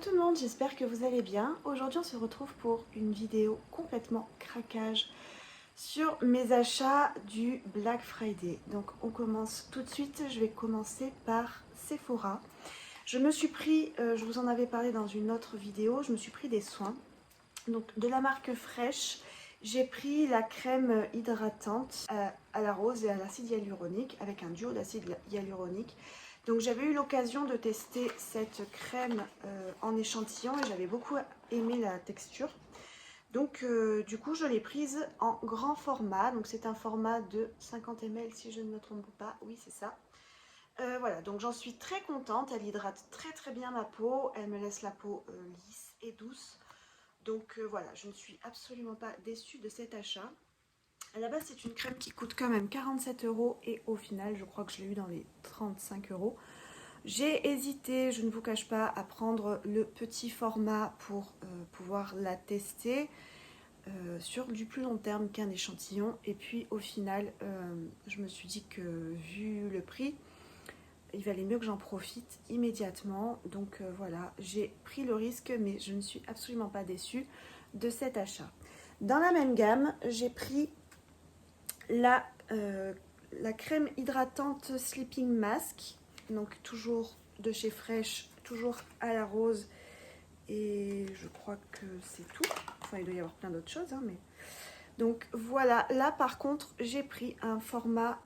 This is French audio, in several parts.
tout le monde, j'espère que vous allez bien. Aujourd'hui on se retrouve pour une vidéo complètement craquage sur mes achats du Black Friday. Donc on commence tout de suite, je vais commencer par Sephora. Je me suis pris, je vous en avais parlé dans une autre vidéo, je me suis pris des soins. Donc de la marque Fresh, j'ai pris la crème hydratante à la rose et à l'acide hyaluronique avec un duo d'acide hyaluronique. Donc j'avais eu l'occasion de tester cette crème en échantillon et j'avais beaucoup aimé la texture. Donc du coup je l'ai prise en grand format, donc c'est un format de 50 ml si je ne me trompe pas, oui c'est ça. Voilà, donc j'en suis très contente, elle hydrate très bien ma peau, elle me laisse la peau lisse et douce. Donc voilà, je ne suis absolument pas déçue de cet achat. À la base c'est une crème qui coûte quand même 47 € et au final je crois que je l'ai eu dans les 35 €. J'ai hésité, je ne vous cache pas, à prendre le petit format pour pouvoir la tester sur du plus long terme qu'un échantillon. Et puis au final, je me suis dit que vu le prix, il valait mieux que j'en profite immédiatement. Donc voilà, j'ai pris le risque, mais je ne suis absolument pas déçue de cet achat. Dans la même gamme, j'ai pris la crème hydratante Sleeping Mask. Donc toujours de chez Fresh, toujours à la rose. Et je crois que c'est tout. Enfin, il doit y avoir plein d'autres choses, hein, mais... Donc voilà, là par contre, j'ai pris un format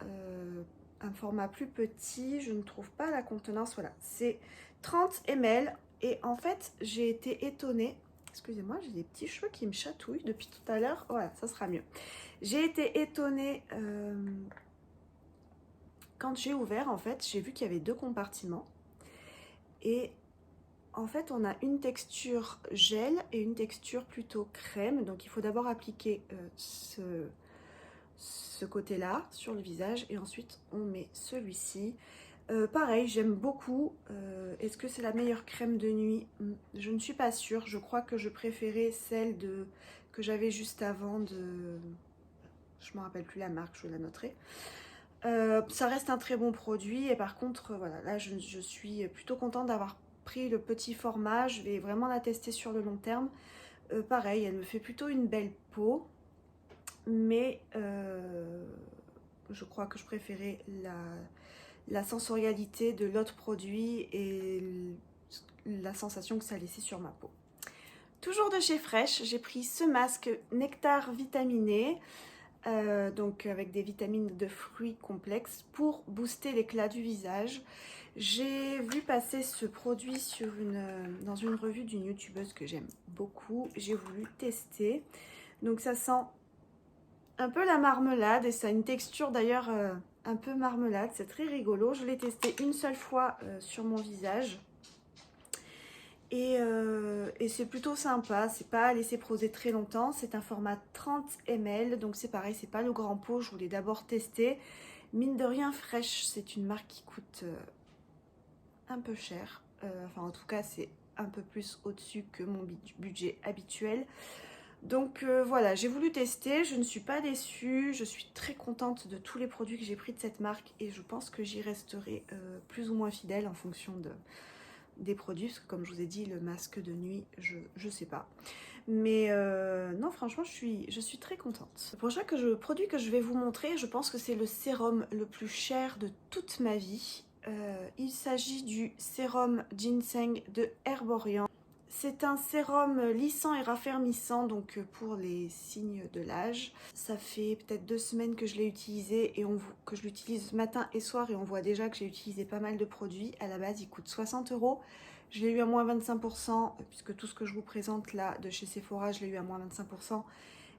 plus petit. Je ne trouve pas la contenance. Voilà, c'est 30 ml. Et en fait, j'ai été étonnée. Excusez-moi, j'ai des petits cheveux qui me chatouillent depuis tout à l'heure. Voilà, ça sera mieux. J'ai été étonnée quand j'ai ouvert, en fait, j'ai vu qu'il y avait deux compartiments. Et en fait, on a une texture gel et une texture plutôt crème. Donc, il faut d'abord appliquer ce côté-là sur le visage et ensuite on met celui-ci. Pareil, j'aime beaucoup. Est-ce que c'est la meilleure crème de nuit? Je ne suis pas sûre. Je crois que je préférais celle que j'avais juste avant de... Je ne me rappelle plus la marque, je la noterai. Ça reste un très bon produit et par contre, voilà, là je suis plutôt contente d'avoir pris le petit format. Je vais vraiment la tester sur le long terme. Pareil, elle me fait plutôt une belle peau, mais je crois que je préférais la sensorialité de l'autre produit et la sensation que ça laissait sur ma peau. Toujours de chez Fresh, j'ai pris ce masque Nectar vitaminé. Donc avec des vitamines de fruits complexes pour booster l'éclat du visage. J'ai vu passer ce produit dans une revue d'une youtubeuse que j'aime beaucoup. J'ai voulu tester. Donc ça sent un peu la marmelade et ça a une texture d'ailleurs un peu marmelade. C'est très rigolo. Je l'ai testé une seule fois sur mon visage. Et c'est plutôt sympa, c'est pas à laisser poser très longtemps, c'est un format 30 ml, donc c'est pareil, c'est pas le grand pot, je voulais d'abord tester. Mine de rien, Fresh, c'est une marque qui coûte un peu cher, enfin en tout cas c'est un peu plus au-dessus que mon budget habituel. Donc voilà, j'ai voulu tester, je ne suis pas déçue, je suis très contente de tous les produits que j'ai pris de cette marque et je pense que j'y resterai plus ou moins fidèle en fonction des produits, parce que comme je vous ai dit, le masque de nuit, je sais pas. Mais non, franchement, je suis très contente. Le prochain produit que je vais vous montrer, je pense que c'est le sérum le plus cher de toute ma vie. Il s'agit du sérum ginseng de Herborian. C'est un sérum lissant et raffermissant, donc pour les signes de l'âge. Ça fait peut-être 2 semaines que je l'ai utilisé et que je l'utilise matin et soir et on voit déjà que j'ai utilisé pas mal de produits. À la base, il coûte 60 €. Je l'ai eu à moins 25%, puisque tout ce que je vous présente là de chez Sephora, je l'ai eu à moins 25%.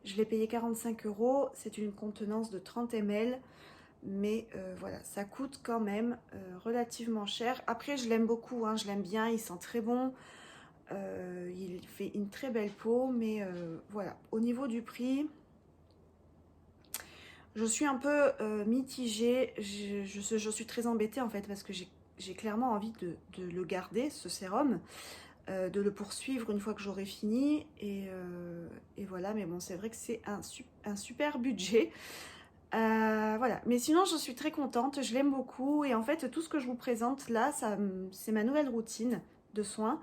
Je l'ai payé 45 €. C'est une contenance de 30 ml. Mais voilà, ça coûte quand même relativement cher. Après, je l'aime beaucoup, hein, je l'aime bien, il sent très bon. Il fait une très belle peau, mais voilà, au niveau du prix, je suis un peu mitigée. Je suis très embêtée en fait parce que j'ai clairement envie de le garder, ce sérum, de le poursuivre une fois que j'aurai fini. Et voilà, mais bon, c'est vrai que c'est un super budget. Voilà, mais sinon je suis très contente, je l'aime beaucoup et en fait tout ce que je vous présente là, c'est ma nouvelle routine de soins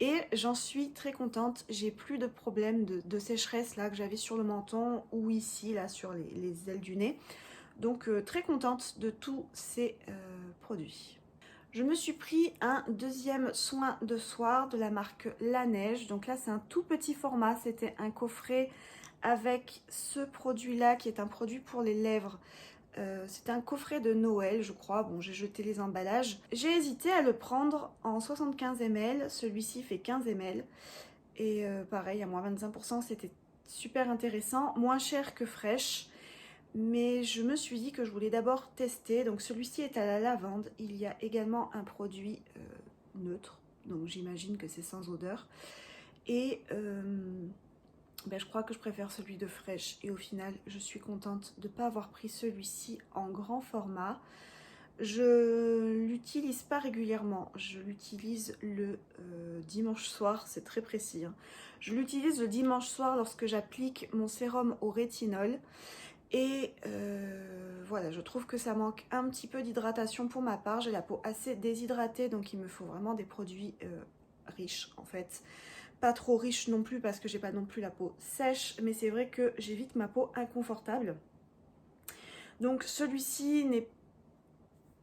Et j'en suis très contente, j'ai plus de problème de sécheresse là que j'avais sur le menton ou ici là sur les ailes du nez. Donc très contente de tous ces produits. Je me suis pris un deuxième soin de soir de la marque La Neige. Donc là c'est un tout petit format, c'était un coffret avec ce produit là qui est un produit pour les lèvres. C'est un coffret de Noël je crois, bon j'ai jeté les emballages. J'ai hésité à le prendre en 75 ml, celui-ci fait 15 ml. Et pareil à moins 25%, c'était super intéressant, moins cher que Fresh. Mais je me suis dit que je voulais d'abord tester. Donc celui-ci est à la lavande. Il y a également un produit neutre. Donc j'imagine que c'est sans odeur. Et ben, je crois que je préfère celui de Fresh. Et au final, je suis contente de ne pas avoir pris celui-ci en grand format. Je l'utilise pas régulièrement. Je l'utilise le dimanche soir. C'est très précis, hein. Je l'utilise le dimanche soir lorsque j'applique mon sérum au rétinol. Et voilà, je trouve que ça manque un petit peu d'hydratation pour ma part. J'ai la peau assez déshydratée, donc il me faut vraiment des produits riches en fait. Pas trop riches non plus parce que j'ai pas non plus la peau sèche, mais c'est vrai que j'évite ma peau inconfortable. Donc celui-ci n'est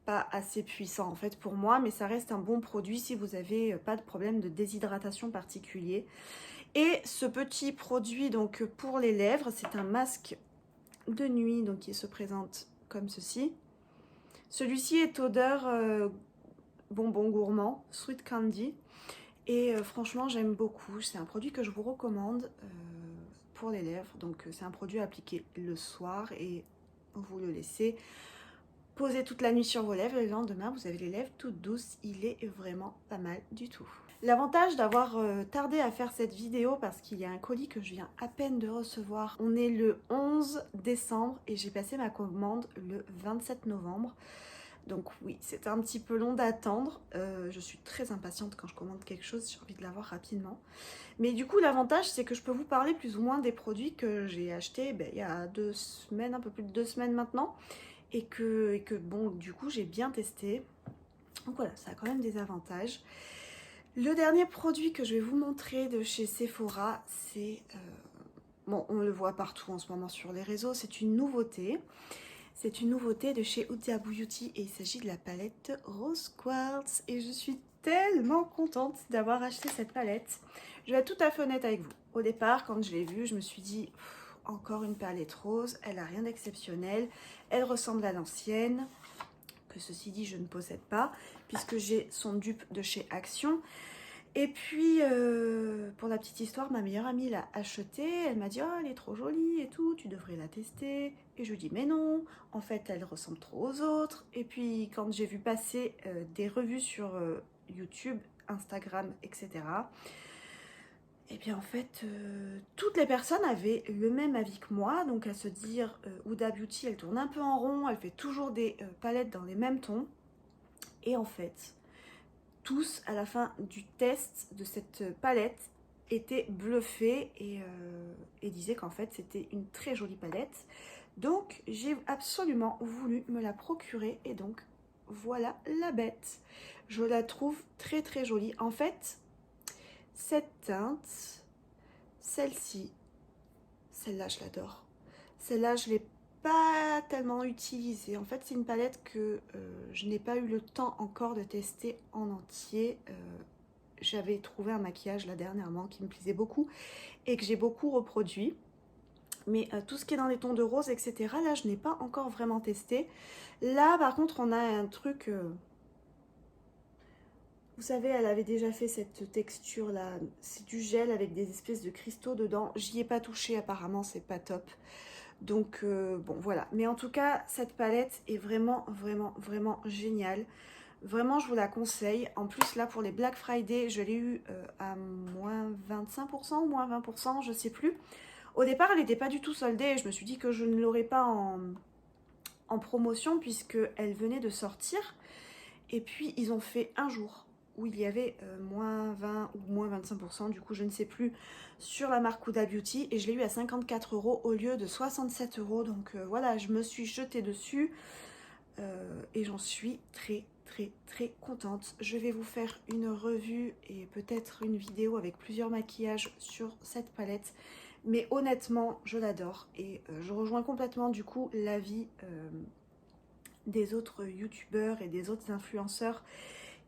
pas assez puissant en fait pour moi, mais ça reste un bon produit si vous n'avez pas de problème de déshydratation particulier. Et ce petit produit donc pour les lèvres, c'est un masque de nuit donc qui se présente comme ceci. Celui-ci est odeur bonbon gourmand, sweet candy, et franchement j'aime beaucoup. C'est un produit que je vous recommande pour les lèvres. Donc c'est un produit à appliquer le soir et vous le laissez poser toute la nuit sur vos lèvres et le lendemain vous avez les lèvres toutes douces. Il est vraiment pas mal du tout. L'avantage d'avoir tardé à faire cette vidéo parce qu'il y a un colis que je viens à peine de recevoir. On est le 11 décembre et j'ai passé ma commande le 27 novembre. Donc oui, c'est un petit peu long d'attendre. Je suis très impatiente quand je commande quelque chose, j'ai envie de l'avoir rapidement. Mais du coup, l'avantage, c'est que je peux vous parler plus ou moins des produits que j'ai achetés il y a 2 semaines, un peu plus de 2 semaines maintenant. Et que bon, du coup, j'ai bien testé. Donc voilà, ça a quand même des avantages. Le dernier produit que je vais vous montrer de chez Sephora, c'est... bon, on le voit partout en ce moment sur les réseaux, c'est une nouveauté. C'est une nouveauté de chez Huda Beauty et il s'agit de la palette Rose Quartz. Et je suis tellement contente d'avoir acheté cette palette. Je vais être tout à fait honnête avec vous. Au départ, quand je l'ai vue, je me suis dit, encore une palette rose, elle n'a rien d'exceptionnel. Elle ressemble à l'ancienne, que ceci dit, je ne possède pas, puisque j'ai son dupe de chez Action. Et puis, pour la petite histoire, ma meilleure amie l'a achetée. Elle m'a dit, oh, elle est trop jolie et tout, tu devrais la tester. Et je lui dis, mais non, en fait, elle ressemble trop aux autres. Et puis, quand j'ai vu passer des revues sur YouTube, Instagram, etc., et bien, en fait, toutes les personnes avaient le même avis que moi. Donc, à se dire, Huda Beauty, elle tourne un peu en rond, elle fait toujours des palettes dans les mêmes tons. Et en fait... tous, à la fin du test de cette palette, étaient bluffés et disaient qu'en fait c'était une très jolie palette. Donc j'ai absolument voulu me la procurer et donc voilà la bête. Je la trouve très très jolie. En fait, cette teinte, celle-ci, celle-là je l'adore. Celle-là je l'ai pas tellement utilisée. En fait, c'est une palette que je n'ai pas eu le temps encore de tester en entier. J'avais trouvé un maquillage là dernièrement qui me plaisait beaucoup et que j'ai beaucoup reproduit. Mais tout ce qui est dans les tons de rose, etc., là, je n'ai pas encore vraiment testé. Là, par contre, on a un truc... vous savez, elle avait déjà fait cette texture là. C'est du gel avec des espèces de cristaux dedans. J'y ai pas touché apparemment, c'est pas top. Donc bon voilà, mais en tout cas cette palette est vraiment géniale. Vraiment je vous la conseille. En plus là pour les Black Friday je l'ai eu à moins 25% ou moins 20%, je sais plus. Au départ elle n'était pas du tout soldée et je me suis dit que je ne l'aurais pas en promotion puisque elle venait de sortir. Et puis ils ont fait un jour où il y avait moins 20 ou moins 25%, du coup je ne sais plus, sur la marque Huda Beauty, et je l'ai eu à 54 € au lieu de 67 €, donc voilà, je me suis jetée dessus. et j'en suis très contente. Je vais vous faire une revue et peut-être une vidéo avec plusieurs maquillages sur cette palette, mais honnêtement je l'adore et je rejoins complètement du coup l'avis des autres youtubeurs et des autres influenceurs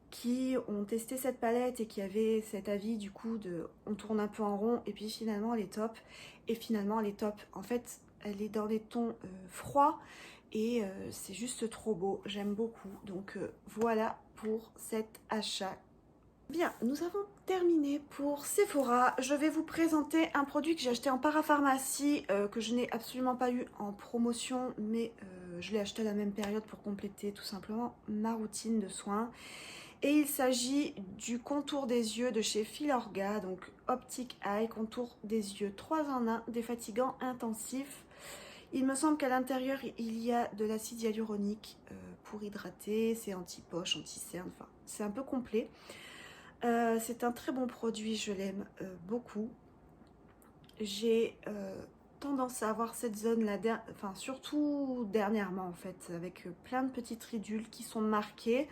qui ont testé cette palette et qui avaient cet avis du coup de on tourne un peu en rond et puis finalement elle est top. Et finalement elle est top. En fait elle est dans des tons froids et c'est juste trop beau, j'aime beaucoup. Donc voilà pour cet achat. Bien, nous avons terminé pour Sephora. Je vais vous présenter un produit que j'ai acheté en parapharmacie, que je n'ai absolument pas eu en promotion, mais je l'ai acheté à la même période pour compléter tout simplement ma routine de soins. Et il s'agit du contour des yeux de chez Filorga, donc Optic Eye, contour des yeux 3 en 1, défatigant intensif. Il me semble qu'à l'intérieur il y a de l'acide hyaluronique pour hydrater, c'est anti-poche, anti-cerne, enfin c'est un peu complet. C'est un très bon produit, je l'aime beaucoup. J'ai tendance à avoir cette zone là, enfin surtout dernièrement en fait, avec plein de petites ridules qui sont marquées.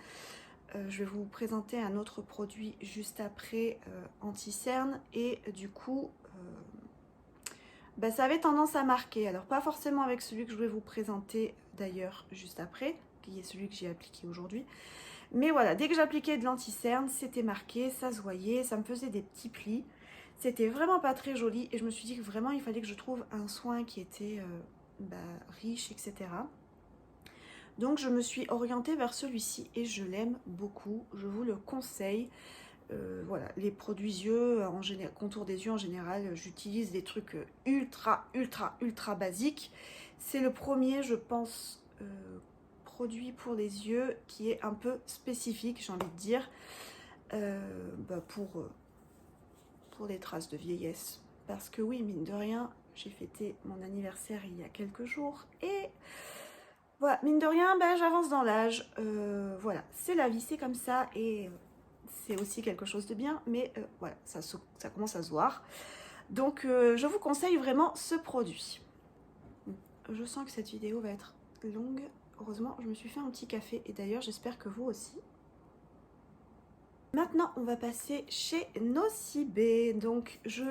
Je vais vous présenter un autre produit juste après, anti-cerne, et du coup ça avait tendance à marquer. Alors pas forcément avec celui que je vais vous présenter d'ailleurs juste après, qui est celui que j'ai appliqué aujourd'hui. Mais voilà, dès que j'appliquais de l'anti-cerne, c'était marqué, ça se voyait, ça me faisait des petits plis. C'était vraiment pas très joli et je me suis dit que vraiment il fallait que je trouve un soin qui était riche, etc. Donc je me suis orientée vers celui-ci et je l'aime beaucoup, je vous le conseille. Voilà, les produits yeux, en général, contour des yeux en général, j'utilise des trucs ultra basiques. C'est le premier, je pense, produit pour les yeux qui est un peu spécifique, j'ai envie de dire, pour les traces de vieillesse. Parce que oui, mine de rien, j'ai fêté mon anniversaire il y a quelques jours et voilà, mine de rien, j'avance dans l'âge. Voilà, c'est la vie, c'est comme ça et c'est aussi quelque chose de bien, mais voilà, ça commence à se voir. Donc je vous conseille vraiment ce produit. Je sens que cette vidéo va être longue. Heureusement, je me suis fait un petit café et d'ailleurs, j'espère que vous aussi. Maintenant, on va passer chez Nocibé. Donc, je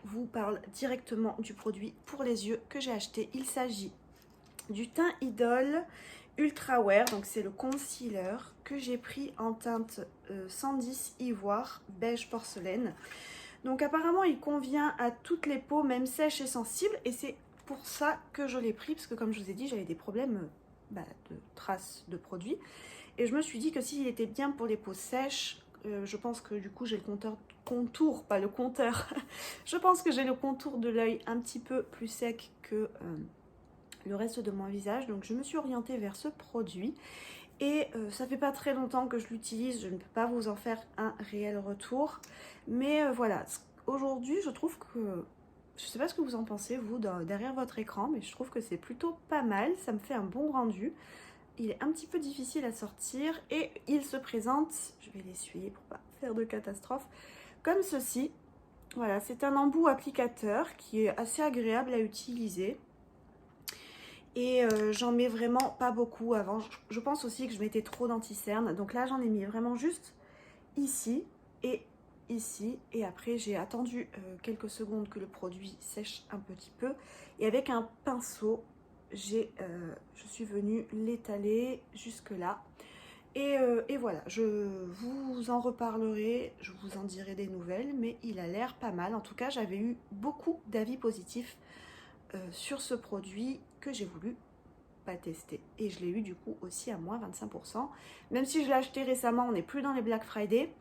vous parle directement du produit pour les yeux que j'ai acheté. Il s'agit du teint Idol Ultra Wear. Donc, c'est le concealer que j'ai pris en teinte 110 ivoire beige porcelaine. Donc, apparemment, il convient à toutes les peaux, même sèches et sensibles. Et c'est pour ça que je l'ai pris, parce que comme je vous ai dit, j'avais des problèmes de traces de produits. Et je me suis dit que s'il était bien pour les peaux sèches, je pense que du coup j'ai le contour, pas le compteur. Je pense que j'ai le contour de l'œil un petit peu plus sec que le reste de mon visage. Donc je me suis orientée vers ce produit. Et ça fait pas très longtemps que je l'utilise, je ne peux pas vous en faire un réel retour. Mais voilà, aujourd'hui je trouve que, je sais pas ce que vous en pensez vous derrière votre écran, mais je trouve que c'est plutôt pas mal, ça me fait un bon rendu. Il est un petit peu difficile à sortir et il se présente, je vais l'essuyer pour pas faire de catastrophe, comme ceci. Voilà, c'est un embout applicateur qui est assez agréable à utiliser. Et j'en mets vraiment pas beaucoup avant. Je pense aussi que je mettais trop d'anti-cerne. Donc là, j'en ai mis vraiment juste ici et ici. Et après, j'ai attendu quelques secondes que le produit sèche un petit peu. Et avec un pinceau, je suis venue l'étaler jusque là. Et voilà, je vous en reparlerai, je vous en dirai des nouvelles. Mais il a l'air pas mal. En tout cas, j'avais eu beaucoup d'avis positifs sur ce produit que j'ai voulu pas tester et je l'ai eu du coup aussi à moins 25%. Même si je l'ai acheté récemment, on n'est plus dans les Black Friday,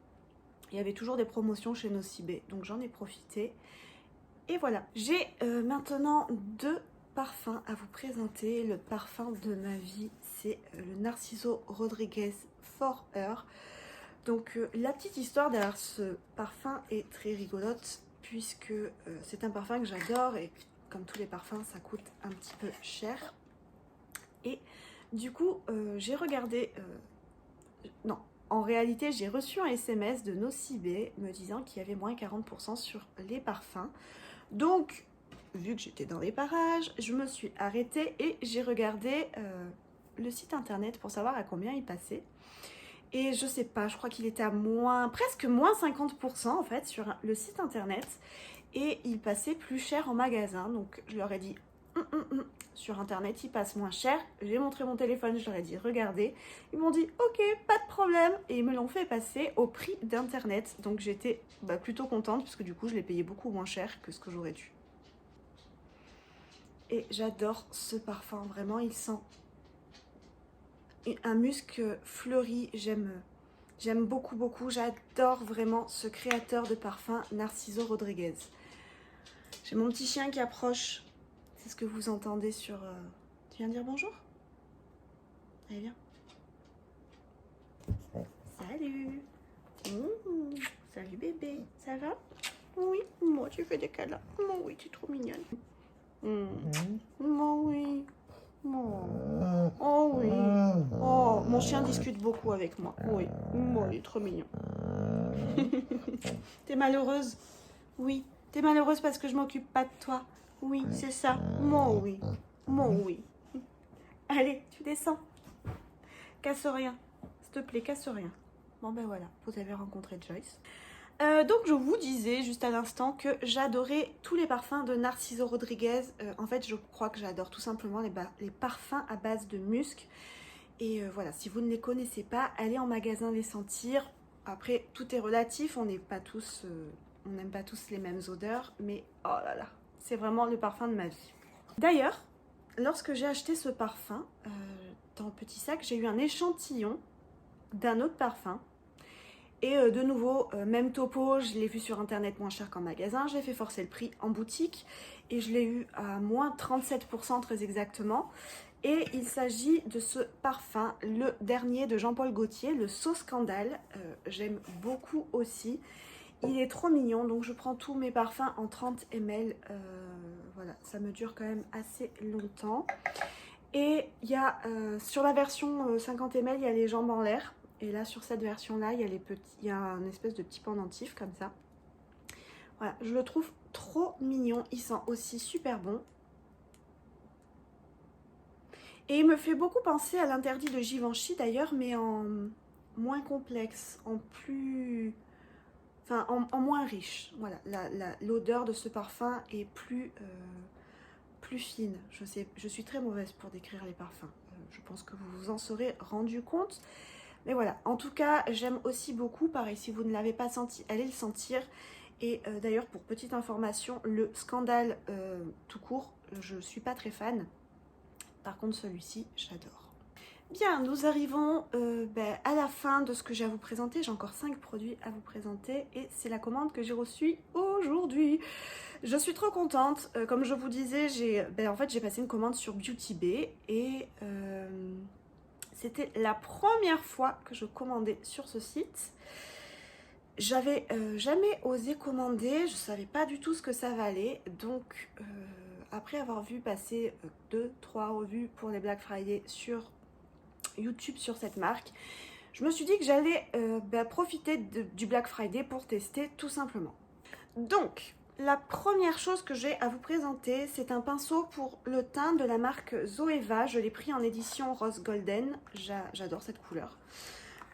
il y avait toujours des promotions chez Nocibé, donc j'en ai profité et voilà. J'ai maintenant deux parfums à vous présenter. Le parfum de ma vie, c'est le Narciso Rodriguez For Her. Donc la petite histoire derrière ce parfum est très rigolote puisque c'est un parfum que j'adore et comme tous les parfums, ça coûte un petit peu cher. Et du coup, j'ai regardé... non, en réalité, j'ai reçu un SMS de Nocibé me disant qu'il y avait moins 40% sur les parfums. Donc, vu que j'étais dans les parages, je me suis arrêtée et j'ai regardé le site internet pour savoir à combien il passait. Et je sais pas, je crois qu'il était à presque moins 50% en fait sur le site internet. Et il passait plus cher en magasin. Donc je leur ai dit, sur internet il passe moins cher. J'ai montré mon téléphone, je leur ai dit, regardez. Ils m'ont dit, ok, pas de problème. Et ils me l'ont fait passer au prix d'internet. Donc j'étais plutôt contente parce que du coup je l'ai payé beaucoup moins cher que ce que j'aurais dû. Et j'adore ce parfum, vraiment, il sent un musc fleuri. J'aime beaucoup, beaucoup. J'adore vraiment ce créateur de parfum, Narciso Rodriguez. J'ai mon petit chien qui approche. C'est ce que vous entendez sur... Tu viens dire bonjour? Allez, viens. Salut. Salut bébé, ça va? Oui, moi tu fais des câlins. Moi oui, tu es trop mignonne. Moi oui. Oh oui. Oh, mon chien discute beaucoup avec moi. Oui, moi il est trop mignon. T'es malheureuse? Oui. T'es malheureuse parce que je m'occupe pas de toi? Oui, c'est ça. Moi oui. Moi oui. Allez, tu descends. Casse rien. S'il te plaît, casse rien. Bon ben voilà, vous avez rencontré Joyce. Donc je vous disais juste à l'instant que j'adorais tous les parfums de Narciso Rodriguez. En fait, je crois que j'adore tout simplement les parfums à base de musc. Et voilà, si vous ne les connaissez pas, allez en magasin les sentir. Après, tout est relatif, on n'aime pas tous les mêmes odeurs, mais oh là là, c'est vraiment le parfum de ma vie. D'ailleurs, lorsque j'ai acheté ce parfum, dans le petit sac, j'ai eu un échantillon d'un autre parfum. Et de nouveau, même topo, je l'ai vu sur internet moins cher qu'en magasin, j'ai fait forcer le prix en boutique et je l'ai eu à moins 37% très exactement. Et il s'agit de ce parfum, le dernier de Jean-Paul Gaultier, le So Scandale. J'aime beaucoup aussi. Il est trop mignon, donc je prends tous mes parfums en 30 ml. Voilà, ça me dure quand même assez longtemps. Et il y a, sur la version 50 ml, il y a les jambes en l'air. Et là, sur cette version-là, il y a un espèce de petit pendentif comme ça. Voilà, je le trouve trop mignon. Il sent aussi super bon. Et il me fait beaucoup penser à l'interdit de Givenchy d'ailleurs, mais en moins complexe, en plus... Enfin, en moins riche. Voilà, l'odeur de ce parfum est plus fine. Je suis très mauvaise pour décrire les parfums. Je pense que vous vous en serez rendu compte. Mais voilà, en tout cas, j'aime aussi beaucoup. Pareil, si vous ne l'avez pas senti, allez le sentir. Et d'ailleurs, pour petite information, le Scandale tout court, je ne suis pas très fan. Par contre, celui-ci, j'adore. Bien, nous arrivons à la fin de ce que j'ai à vous présenter. J'ai encore 5 produits à vous présenter et c'est la commande que j'ai reçue aujourd'hui. Je suis trop contente. Comme je vous disais, en fait, j'ai passé une commande sur Beauty Bay et c'était la première fois que je commandais sur ce site. J'avais jamais osé commander, je savais pas du tout ce que ça valait. Donc, après avoir vu passer 2-3 revues pour les Black Friday sur YouTube sur cette marque, je me suis dit que j'allais profiter du Black Friday pour tester tout simplement. Donc, la première chose que j'ai à vous présenter, c'est un pinceau pour le teint de la marque Zoeva. Je l'ai pris en édition Rose Golden. J'adore cette couleur.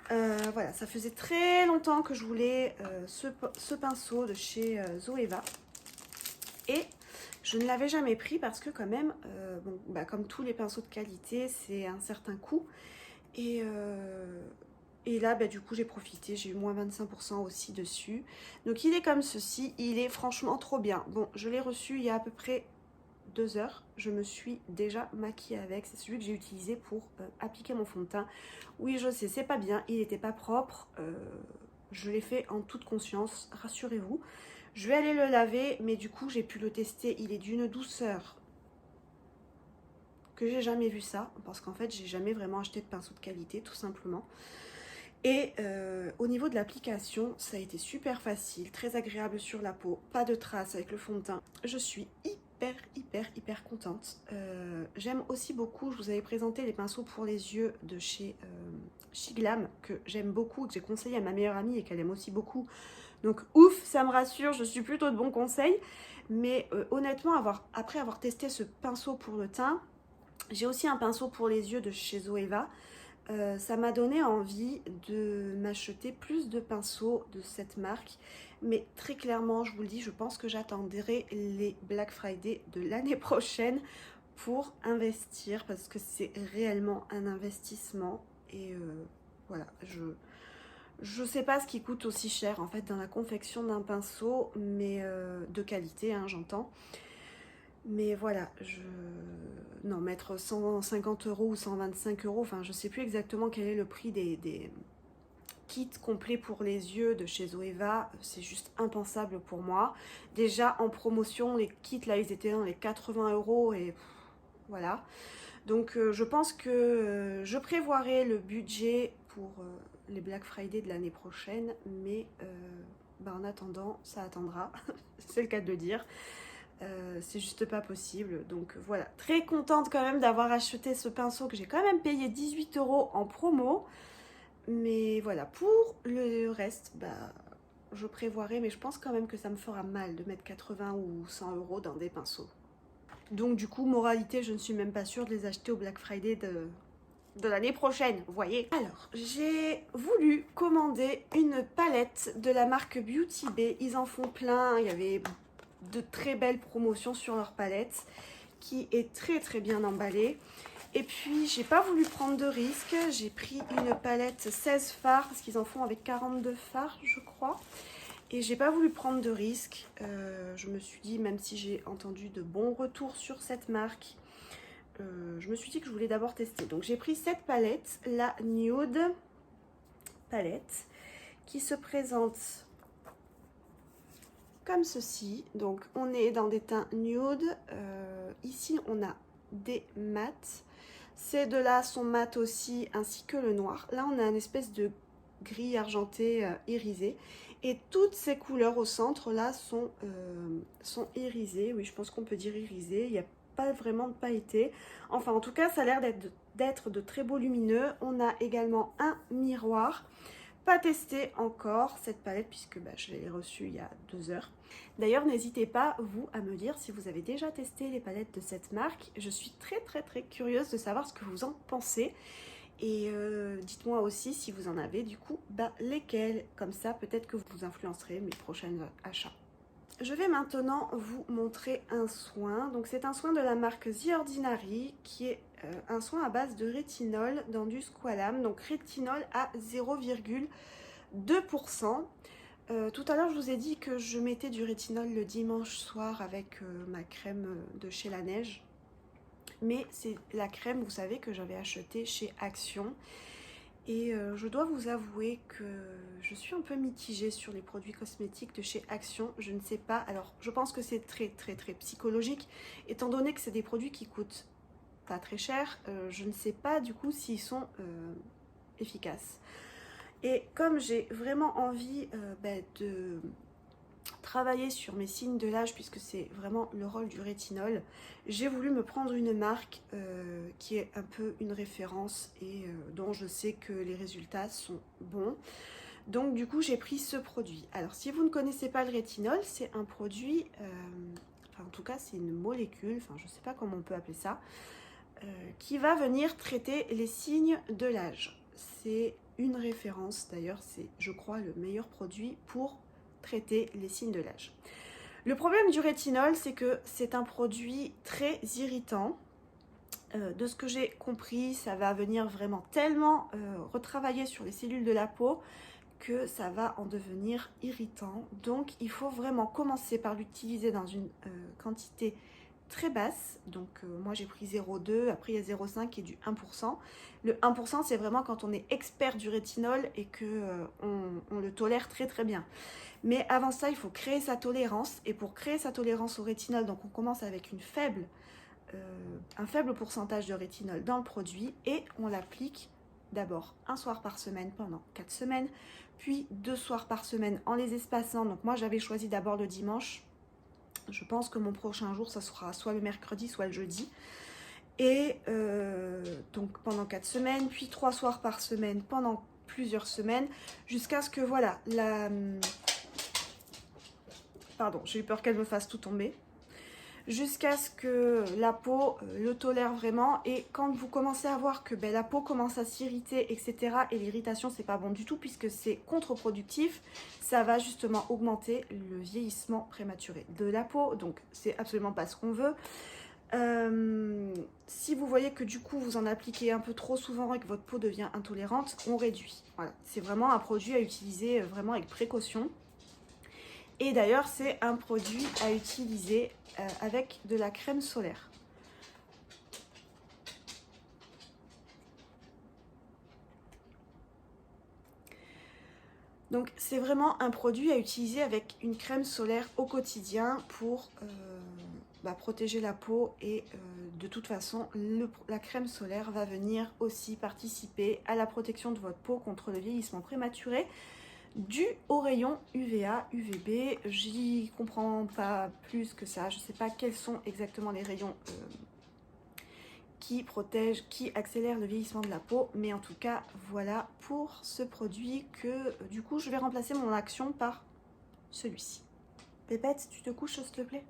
Voilà, ça faisait très longtemps que je voulais ce pinceau de chez Zoeva. Et je ne l'avais jamais pris parce que quand même, comme tous les pinceaux de qualité, c'est un certain coût. Et là, du coup, j'ai profité, j'ai eu moins 25% aussi dessus. Donc, il est comme ceci, il est franchement trop bien. Bon, je l'ai reçu il y a à peu près 2 heures. Je me suis déjà maquillée avec. C'est celui que j'ai utilisé pour appliquer mon fond de teint. Oui, je sais, c'est pas bien, il n'était pas propre. Je l'ai fait en toute conscience, rassurez-vous. Je vais aller le laver, mais du coup, j'ai pu le tester. Il est d'une douceur que j'ai jamais vu ça. Parce qu'en fait, j'ai jamais vraiment acheté de pinceau de qualité, tout simplement. Et au niveau de l'application, ça a été super facile, très agréable sur la peau, pas de traces avec le fond de teint. Je suis hyper contente. J'aime aussi beaucoup, je vous avais présenté les pinceaux pour les yeux de chez Shiglam, que j'aime beaucoup, que j'ai conseillé à ma meilleure amie et qu'elle aime aussi beaucoup. Donc ouf, ça me rassure, je suis plutôt de bons conseils. Mais honnêtement, après avoir testé ce pinceau pour le teint, J'ai aussi un pinceau pour les yeux de chez Zoeva. Ça m'a donné envie de m'acheter plus de pinceaux de cette marque. Mais très clairement, je vous le dis, je pense que j'attendrai les Black Friday de l'année prochaine pour investir. Parce que c'est réellement un investissement. Et voilà, je sais pas ce qui coûte aussi cher en fait dans la confection d'un pinceau. Mais de qualité, hein, j'entends. Mais voilà, non, mettre 150 € ou 125 €, enfin je sais plus exactement quel est le prix des kits complets pour les yeux de chez Zoeva, c'est juste impensable pour moi. Déjà en promotion, les kits là ils étaient dans les 80 € et voilà. Donc je pense que je prévoirai le budget pour les Black Friday de l'année prochaine, mais bah, en attendant, ça attendra, c'est le cas de le dire. C'est juste pas possible, donc voilà, très contente quand même d'avoir acheté ce pinceau que j'ai quand même payé 18 € en promo, mais voilà, pour le reste, bah, je prévoirai, mais je pense quand même que ça me fera mal de mettre 80 ou 100 € dans des pinceaux. Donc du coup, moralité, je ne suis même pas sûre de les acheter au Black Friday de l'année prochaine, vous voyez. Alors, j'ai voulu commander une palette de la marque Beauty Bay, ils en font plein, il y avait de très belles promotions sur leur palette qui est très bien emballée. Et puis j'ai pas voulu prendre de risques, j'ai pris une palette 16 fards parce qu'ils en font avec 42 fards je crois. Et j'ai pas voulu prendre de risques, je me suis dit, même si j'ai entendu de bons retours sur cette marque, je me suis dit que je voulais d'abord tester. Donc j'ai pris cette palette, la Nude palette, qui se présente comme ceci. Donc on est dans des teints nude, ici on a des mats, ces deux là sont mat aussi ainsi que le noir. Là on a une espèce de gris argenté irisé et toutes ces couleurs au centre là sont irisées. Oui, je pense qu'on peut dire irisées, il n'y a pas vraiment de pailleté, enfin en tout cas ça a l'air d'être de très beau lumineux. On a également un miroir. Pas testé encore cette palette puisque bah, je l'ai reçue il y a 2 heures. D'ailleurs, n'hésitez pas, vous, à me dire si vous avez déjà testé les palettes de cette marque. Je suis très curieuse de savoir ce que vous en pensez. Et dites-moi aussi si vous en avez du coup, bah, lesquels. Comme ça, peut-être que vous influencerez mes prochains achats. Je vais maintenant vous montrer un soin. Donc c'est un soin de la marque The Ordinary qui est un soin à base de rétinol dans du squalane. Donc rétinol à 0,2%. Tout à l'heure je vous ai dit que je mettais du rétinol le dimanche soir avec ma crème de chez La Neige. Mais c'est la crème, vous savez, que j'avais achetée chez Action. Et je dois vous avouer que je suis un peu mitigée sur les produits cosmétiques de chez Action. Je ne sais pas, alors je pense que c'est très psychologique, étant donné que c'est des produits qui coûtent pas très cher, je ne sais pas du coup s'ils sont efficaces. Et comme j'ai vraiment envie de travailler sur mes signes de l'âge, puisque c'est vraiment le rôle du rétinol, j'ai voulu me prendre une marque qui est un peu une référence et dont je sais que les résultats sont bons. Donc du coup j'ai pris ce produit. Alors si vous ne connaissez pas le rétinol, c'est un produit, enfin en tout cas c'est une molécule, enfin je sais pas comment on peut appeler ça, qui va venir traiter les signes de l'âge. C'est une référence, d'ailleurs c'est je crois le meilleur produit pour traiter les signes de l'âge. Le problème du rétinol, c'est que c'est un produit très irritant. De ce que j'ai compris, ça va venir vraiment tellement retravailler sur les cellules de la peau que ça va en devenir irritant. Donc il faut vraiment commencer par l'utiliser dans une quantité très basse. Donc moi j'ai pris 0,2, après il y a 0,5 et du 1%. Le 1% c'est vraiment quand on est expert du rétinol et que on le tolère très bien. Mais avant ça, il faut créer sa tolérance. Et pour créer sa tolérance au rétinol, donc on commence avec un faible pourcentage de rétinol dans le produit et on l'applique d'abord un soir par semaine pendant 4 semaines, puis 2 soirs par semaine en les espaçant. Donc moi j'avais choisi d'abord le dimanche. Je pense que mon prochain jour, ça sera soit le mercredi, soit le jeudi. Et donc pendant 4 semaines, puis 3 soirs par semaine pendant plusieurs semaines, jusqu'à ce que voilà, pardon, j'ai eu peur qu'elle me fasse tout tomber. jusqu'à ce que la peau le tolère vraiment. Et quand vous commencez à voir que la peau commence à s'irriter, etc., et l'irritation c'est pas bon du tout puisque c'est contre-productif, ça va justement augmenter le vieillissement prématuré de la peau, donc c'est absolument pas ce qu'on veut. Si vous voyez que du coup vous en appliquez un peu trop souvent et que votre peau devient intolérante, on réduit. Voilà, c'est vraiment un produit à utiliser vraiment avec précaution. Et d'ailleurs c'est un produit à utiliser avec de la crème solaire. Donc c'est vraiment un produit à utiliser avec une crème solaire au quotidien pour protéger la peau. Et de toute façon, la crème solaire va venir aussi participer à la protection de votre peau contre le vieillissement prématuré dû au rayon UVA, UVB. J'y comprends pas plus que ça. Je sais pas quels sont exactement les rayons qui protège, qui accélère le vieillissement de la peau, mais en tout cas voilà pour ce produit que du coup je vais remplacer mon action par celui-ci. Pépette, tu te couches s'il te plaît?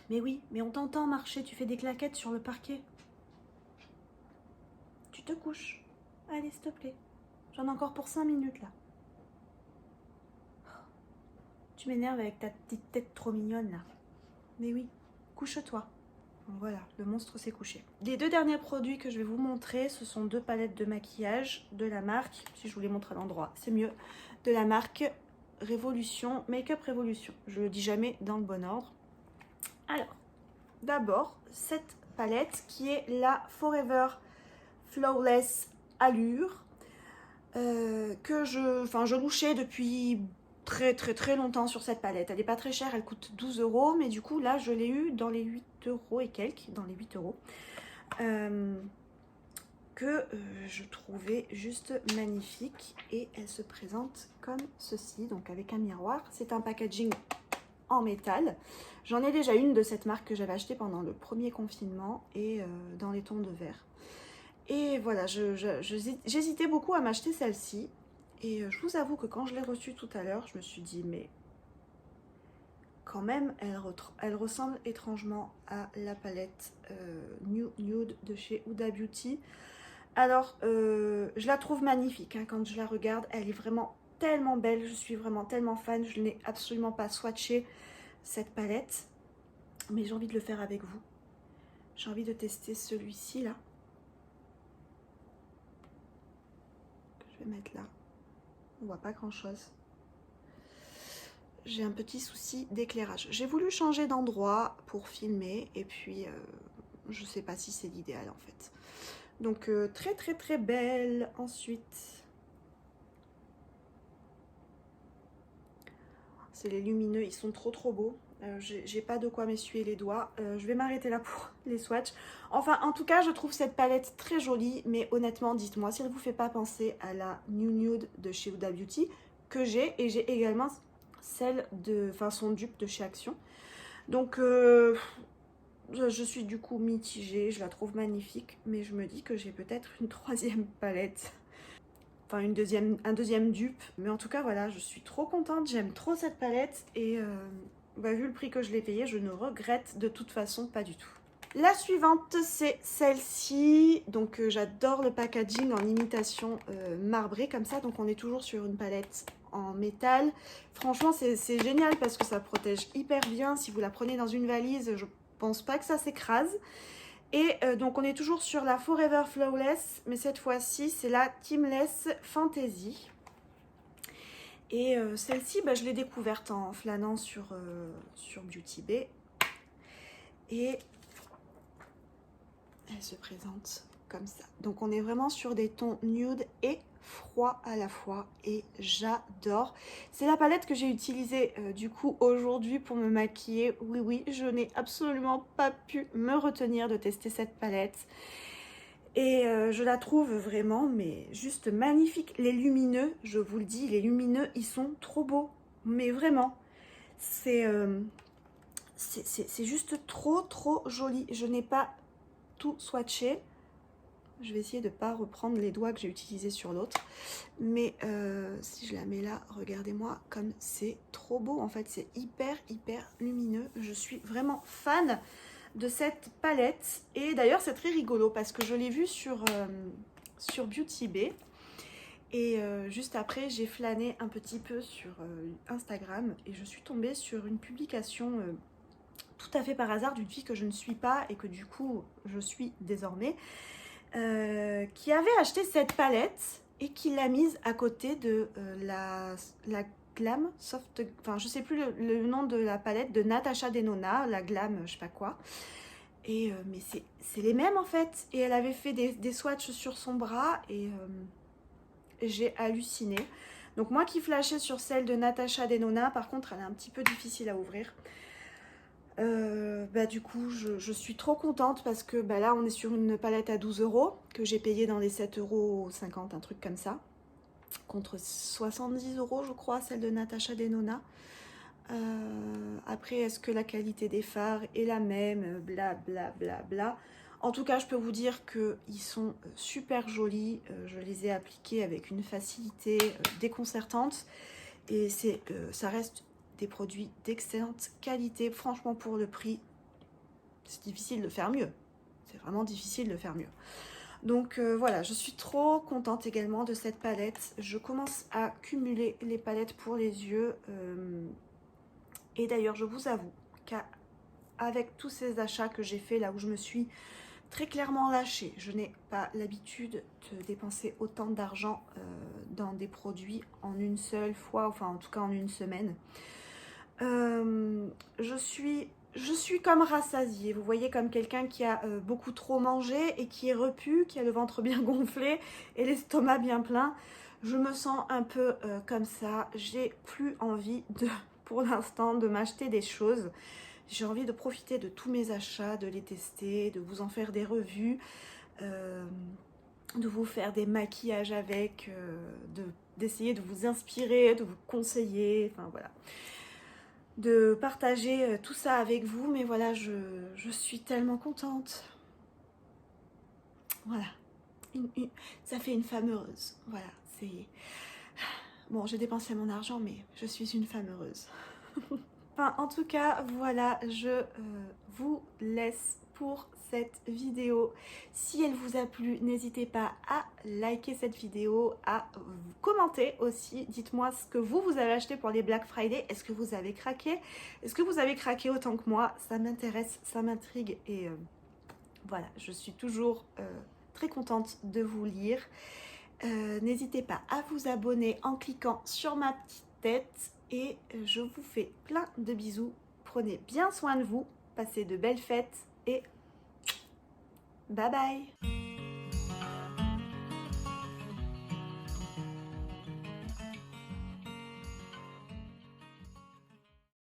Mais oui, mais on t'entend marcher, tu fais des claquettes sur le parquet. Tu te couches. Allez s'il te plaît, j'en ai encore pour 5 minutes là. Tu m'énerves avec ta petite tête trop mignonne là. Mais oui, couche-toi. Voilà, le monstre s'est couché. Les deux derniers produits que je vais vous montrer, ce sont deux palettes de maquillage de la marque, si je vous les montre à l'endroit, c'est mieux, de la marque Révolution, Make-up Révolution. Je le dis jamais dans le bon ordre. Alors, d'abord, cette palette qui est la Forever Flawless Allure, que je louchais depuis très longtemps sur cette palette. Elle n'est pas très chère, elle coûte 12 €, mais du coup là je l'ai eu dans les 8 € et quelques, dans les 8 €, que je trouvais juste magnifique. Et elle se présente comme ceci, donc avec un miroir. C'est un packaging en métal. J'en ai déjà une de cette marque que j'avais achetée pendant le premier confinement et dans les tons de vert. Et voilà, j'hésitais beaucoup à m'acheter celle-ci. Et je vous avoue que quand je l'ai reçue tout à l'heure, je me suis dit, mais quand même, elle ressemble étrangement à la palette Nude de chez Huda Beauty. Alors, je la trouve magnifique, hein, quand je la regarde. Elle est vraiment tellement belle, je suis vraiment tellement fan. Je n'ai absolument pas swatché cette palette, mais j'ai envie de le faire avec vous. J'ai envie de tester celui-ci là. Que je vais mettre là. On voit pas grand chose. J'ai un petit souci d'éclairage. J'ai voulu changer d'endroit pour filmer et puis je sais pas si c'est l'idéal en fait. Donc très belle. Ensuite, c'est les lumineux, ils sont trop beaux. J'ai pas de quoi m'essuyer les doigts. Je vais m'arrêter là pour les swatchs. Enfin, en tout cas, je trouve cette palette très jolie, mais honnêtement, dites-moi si elle vous fait pas penser à la Nude de chez Huda Beauty que j'ai. Et j'ai également celle de, son dupe de chez Action. Donc, je suis du coup mitigée. Je la trouve magnifique, mais je me dis que j'ai peut-être une troisième palette. Enfin, un deuxième dupe. Mais en tout cas, voilà, je suis trop contente. J'aime trop cette palette et vu le prix que je l'ai payé, je ne regrette de toute façon pas du tout. La suivante, c'est celle-ci. Donc, j'adore le packaging en imitation marbrée comme ça. Donc, on est toujours sur une palette en métal. Franchement, c'est génial parce que ça protège hyper bien. Si vous la prenez dans une valise, je pense pas que ça s'écrase. Et donc, on est toujours sur la Forever Flawless, mais cette fois-ci, c'est la Teamless Fantasy. Et celle-ci, je l'ai découverte en flânant sur Beauty Bay. Et elle se présente comme ça. Donc on est vraiment sur des tons nude et froid à la fois et j'adore. C'est la palette que j'ai utilisée du coup aujourd'hui pour me maquiller. Oui, je n'ai absolument pas pu me retenir de tester cette palette. Et je la trouve vraiment, mais juste magnifique. Les lumineux, je vous le dis, les lumineux, ils sont trop beaux. Mais vraiment, c'est juste trop joli. Je n'ai pas tout swatché. Je vais essayer de ne pas reprendre les doigts que j'ai utilisés sur l'autre. Mais si je la mets là, regardez-moi comme c'est trop beau. En fait, c'est hyper lumineux. Je suis vraiment fan de cette palette. Et d'ailleurs, c'est très rigolo parce que je l'ai vue sur Beauty Bay. Et juste après, j'ai flâné un petit peu sur Instagram et je suis tombée sur une publication tout à fait par hasard d'une fille que je ne suis pas et que du coup je suis désormais, qui avait acheté cette palette et qui l'a mise à côté de la Glam Soft, enfin je sais plus le nom de la palette de Natasha Denona, la Glam je sais pas quoi. Et mais c'est les mêmes en fait. Et elle avait fait des swatchs sur son bras et j'ai halluciné. Donc moi qui flashais sur celle de Natasha Denona, par contre elle est un petit peu difficile à ouvrir. Du coup je suis trop contente parce que là on est sur une palette à 12 € que j'ai payé dans les 7,50 €, un truc comme ça, contre 70 € je crois celle de Natasha Denona. Après est-ce que la qualité des fards est la même, bla bla bla bla. En tout cas je peux vous dire qu'ils sont super jolis, je les ai appliqués avec une facilité déconcertante et ça reste des produits d'excellente qualité. Franchement pour le prix c'est difficile de faire mieux, c'est vraiment difficile de faire mieux. Donc voilà, je suis trop contente également de cette palette. Je commence à cumuler les palettes pour les yeux et d'ailleurs je vous avoue qu'avec tous ces achats que j'ai fait là où je me suis très clairement lâchée, je n'ai pas l'habitude de dépenser autant d'argent dans des produits en une seule fois, enfin en tout cas en une semaine. Je suis comme rassasiée, vous voyez, comme quelqu'un qui a beaucoup trop mangé et qui est repu, qui a le ventre bien gonflé et l'estomac bien plein. Je me sens un peu comme ça, j'ai plus envie pour l'instant de m'acheter des choses. J'ai envie de profiter de tous mes achats, de les tester, de vous en faire des revues, de vous faire des maquillages avec, d'essayer de vous inspirer, de vous conseiller, enfin voilà. De partager tout ça avec vous, mais voilà, je suis tellement contente. Voilà, ça fait une femme heureuse. Voilà, c'est... Bon, j'ai dépensé mon argent, mais je suis une femme heureuse. Enfin, en tout cas, voilà, je vous laisse pour cette vidéo. Si elle vous a plu, n'hésitez pas à liker cette vidéo, à commenter aussi. Dites-moi ce que vous avez acheté pour les Black Friday. Est-ce que vous avez craqué? Est-ce que vous avez craqué autant que moi? Ça m'intéresse, ça m'intrigue et voilà, je suis toujours très contente de vous lire. N'hésitez pas à vous abonner en cliquant sur ma petite tête et je vous fais plein de bisous. Prenez bien soin de vous, passez de belles fêtes et bye bye.